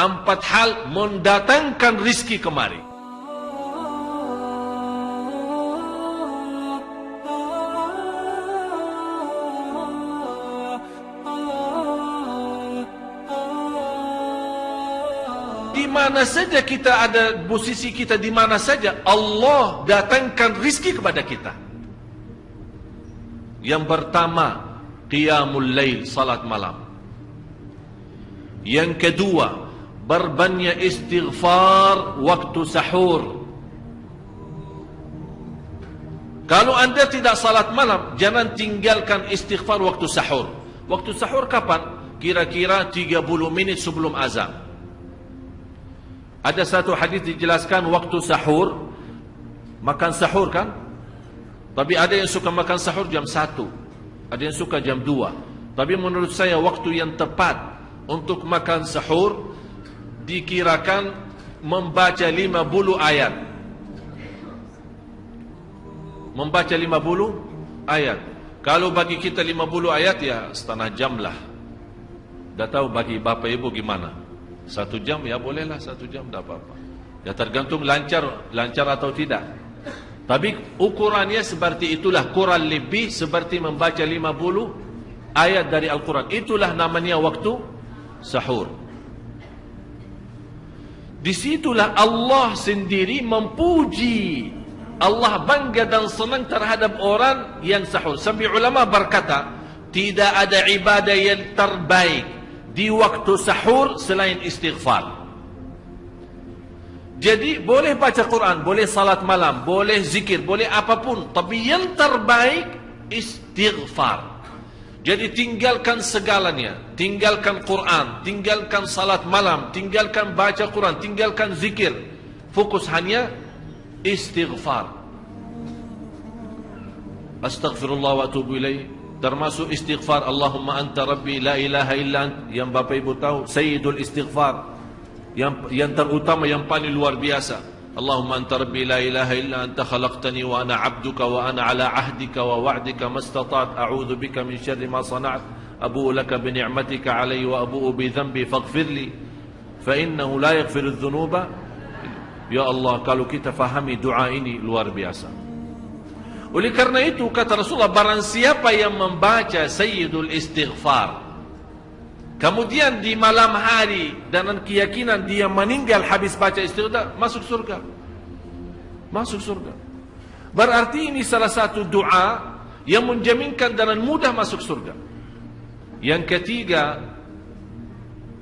Empat hal mendatangkan rizki kemari. Di mana saja kita ada, posisi kita di mana saja, Allah datangkan rizki kepada kita. Yang pertama, qiyamul lail, salat malam. Yang kedua, berbanyak istighfar waktu sahur. Kalau anda tidak salat malam, jangan tinggalkan istighfar waktu sahur. Waktu sahur kapan? Kira-kira 30 menit sebelum azan. Ada satu hadis dijelaskan waktu sahur, makan sahur kan? Tapi ada yang suka makan sahur jam 1, ada yang suka jam 2. Tapi menurut saya waktu yang tepat untuk makan sahur dikirakan membaca 50 ayat. Membaca 50 ayat. Kalau bagi kita 50 ayat ya setengah jam lah. Dah tahu bagi bapak ibu gimana? 1 jam ya bolehlah, 1 jam tak apa-apa. Ya tergantung lancar atau tidak. Tapi ukurannya seperti itulah, kurang lebih seperti membaca 50 ayat dari Al-Quran. Itulah namanya waktu sahur. Disitulah Allah sendiri memuji. Allah bangga dan senang terhadap orang yang sahur. Sampai ulama berkata, tidak ada ibadah yang terbaik di waktu sahur selain istighfar. Jadi boleh baca Quran, boleh salat malam, boleh zikir, boleh apapun, tapi yang terbaik istighfar. Jadi tinggalkan segalanya, tinggalkan Quran, tinggalkan salat malam, tinggalkan baca Quran, tinggalkan zikir. Fokus hanya istighfar. Astaghfirullah wa atubu ilaih. Termasuk istighfar Allahumma anta rabbi la ilaha illa ant, yang bapak ibu tahu sayyidul istighfar, yang terutama, yang paling luar biasa. Allahumma anta rabbi la ilaha illa anta khalaqtani wa ana abduka wa ana ala ahdika wa wa'dika mastata'at a'udzu bika min syarri ma sana'at abu'u laka bi ni'matika alayya wa abu'u bi dhanbi faghfirli fa innahu la yaghfiru dzunuba. Ya Allah, kalau kita fahami doa ini luar biasa. Oleh karena itu kata Rasulullah, barang siapa yang membaca sayyidul istighfar, kemudian di malam hari dengan keyakinan dia meninggal habis baca istighfar, masuk surga. Masuk surga. Berarti ini salah satu doa yang menjaminkan dengan mudah masuk surga. Yang ketiga,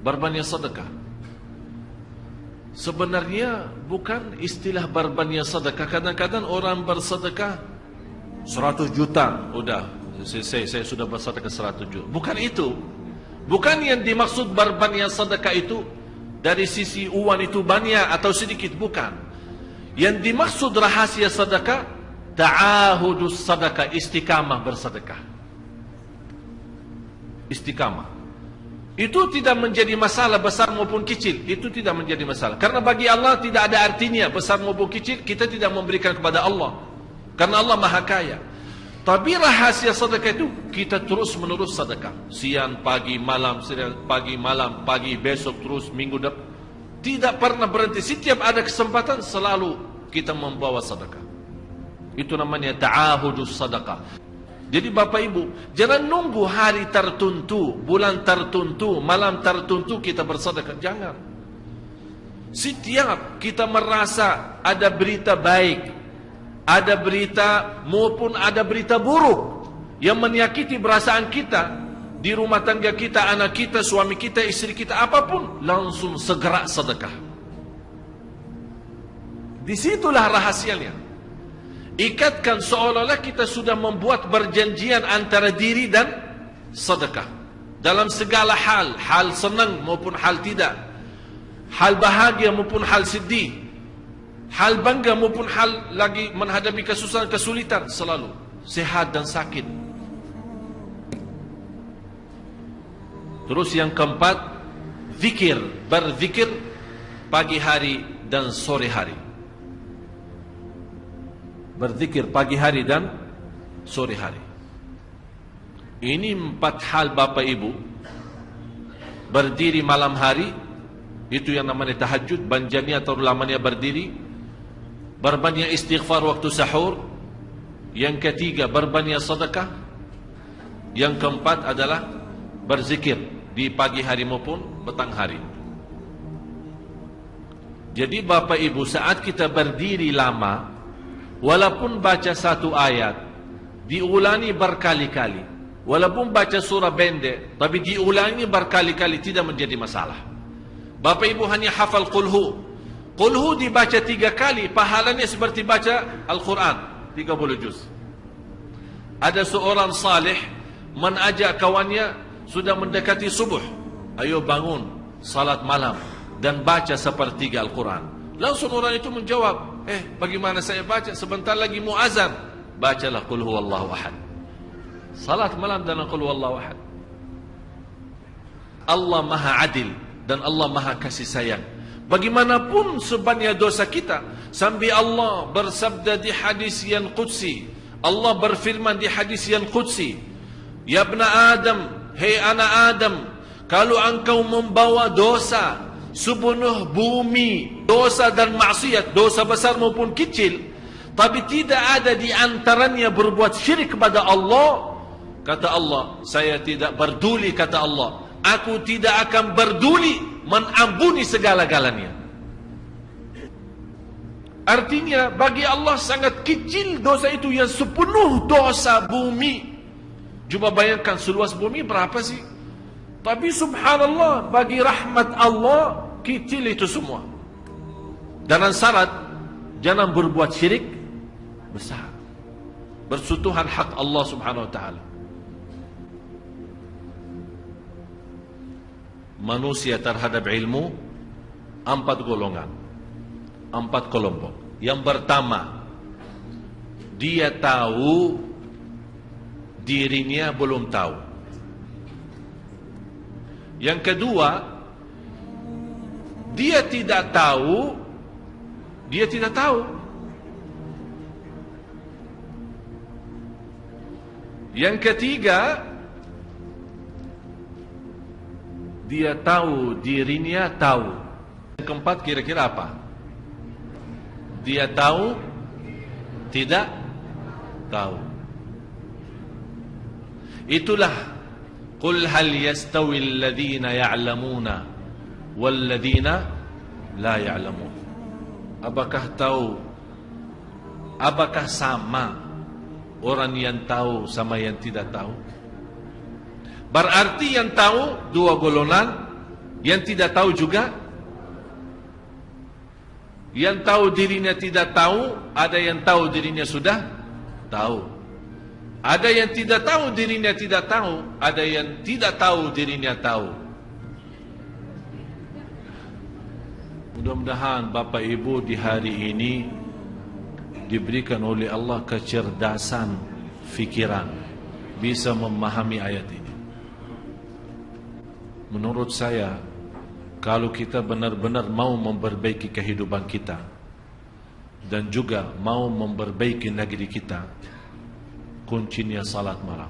berbanyak sedekah. Sebenarnya bukan istilah berbanyak sedekah. Kadang-kadang orang bersedekah 100 juta, udah saya sudah bersedekah 100 juta. Bukan itu. Bukan yang dimaksud berbanyak sedekah itu dari sisi uang itu banyak atau sedikit, bukan. Yang dimaksud rahasia sedekah, ta'ahudus sedekah, istiqamah bersedekah. Istiqamah. Itu tidak menjadi masalah besar maupun kecil. Itu tidak menjadi masalah. Karena bagi Allah tidak ada artinya besar maupun kecil. Kita tidak memberikan kepada Allah. Karena Allah maha kaya. Tapi rahasia sedekah itu kita terus menerus sedekah. Siang, pagi, malam, pagi, besok, terus minggu depan. Tidak pernah berhenti. Setiap ada kesempatan selalu kita membawa sedekah. Itu namanya ta'ahudus sedekah. Jadi bapak ibu, jangan nunggu hari tertentu, bulan tertentu, malam tertentu kita bersedekah. Jangan. Setiap kita merasa ada berita baik, ada berita maupun ada berita buruk yang menyakiti perasaan kita di rumah tangga kita, anak kita, suami kita, istri kita, apapun, langsung segera sedekah. Disitulah rahasianya. Ikatkan seolah-olah kita sudah membuat perjanjian antara diri dan sedekah dalam segala hal, hal senang maupun hal tidak, hal bahagia maupun hal sedih, hal bangga maupun hal lagi menghadapi kesusahan, kesulitan, selalu sehat dan sakit. Terus yang keempat, zikir, berzikir pagi hari dan sore hari. Berzikir pagi hari dan sore hari. Ini 4 hal bapak ibu. Berdiri malam hari, Itu yang namanya tahajud, banjanya atau lamanya berdiri. Berbanyak istighfar waktu sahur. Yang ketiga, berbanyak sedekah. Yang keempat adalah berzikir di pagi hari maupun petang hari. Jadi Bapak Ibu, saat kita berdiri lama, walaupun baca satu ayat, diulangi berkali-kali. Walaupun baca surah pendek, tapi diulangi berkali-kali, tidak menjadi masalah. Bapak Ibu hanya hafal qulhu. Qulhu dibaca 3 kali, pahalanya seperti baca Al-Quran 30 juz. Ada seorang salih mengajak kawannya, sudah mendekati subuh, ayo bangun salat malam dan baca sepertiga Al-Quran. Langsung orang itu menjawab, bagaimana saya baca, sebentar lagi mau azan. Bacalah qul huwallahu ahad, salat malam dan qul huwallahu ahad. Allah maha adil dan Allah maha kasih sayang. Bagaimanapun sebanyak dosa kita, sampai Allah bersabda di hadis yang qudsi, Allah berfirman di hadis yang qudsi, ya ibna Adam, hei anak Adam, kalau engkau membawa dosa sepenuh bumi, dosa dan maksiat, dosa besar maupun kecil, tapi tidak ada di antaranya berbuat syirik kepada Allah, kata Allah, saya tidak peduli, kata Allah, aku tidak akan peduli mengampuni segala-galanya. Artinya bagi Allah sangat kecil dosa itu yang sepenuh dosa bumi. Coba bayangkan seluas bumi berapa sih? Tapi subhanallah, bagi rahmat Allah kecil itu semua. Dan syarat jangan berbuat syirik besar, bersentuhan hak Allah subhanahu wa ta'ala. Manusia terhadap ilmu 4 golongan, 4 kelompok. Yang pertama, dia tahu dirinya belum tahu. Yang kedua, dia tidak tahu, dia tidak tahu. Yang ketiga, dia tahu dirinya tahu. Yang keempat kira-kira apa? Dia tahu, tidak tahu. Itulah qul hal yastawi alladhina ya'lamuna walladhina la ya'lamun. Apakah tahu, apakah sama orang yang tahu sama yang tidak tahu? Berarti yang tahu 2 golongan, yang tidak tahu juga. Yang tahu dirinya tidak tahu, ada yang tahu dirinya sudah tahu. Ada yang tidak tahu dirinya tidak tahu, ada yang tidak tahu dirinya tahu. Mudah-mudahan Bapak Ibu di hari ini diberikan oleh Allah kecerdasan fikiran, bisa memahami ayat ini. Menurut saya, kalau kita benar-benar mau memperbaiki kehidupan kita dan juga mau memperbaiki negeri kita, kuncinya salat malam.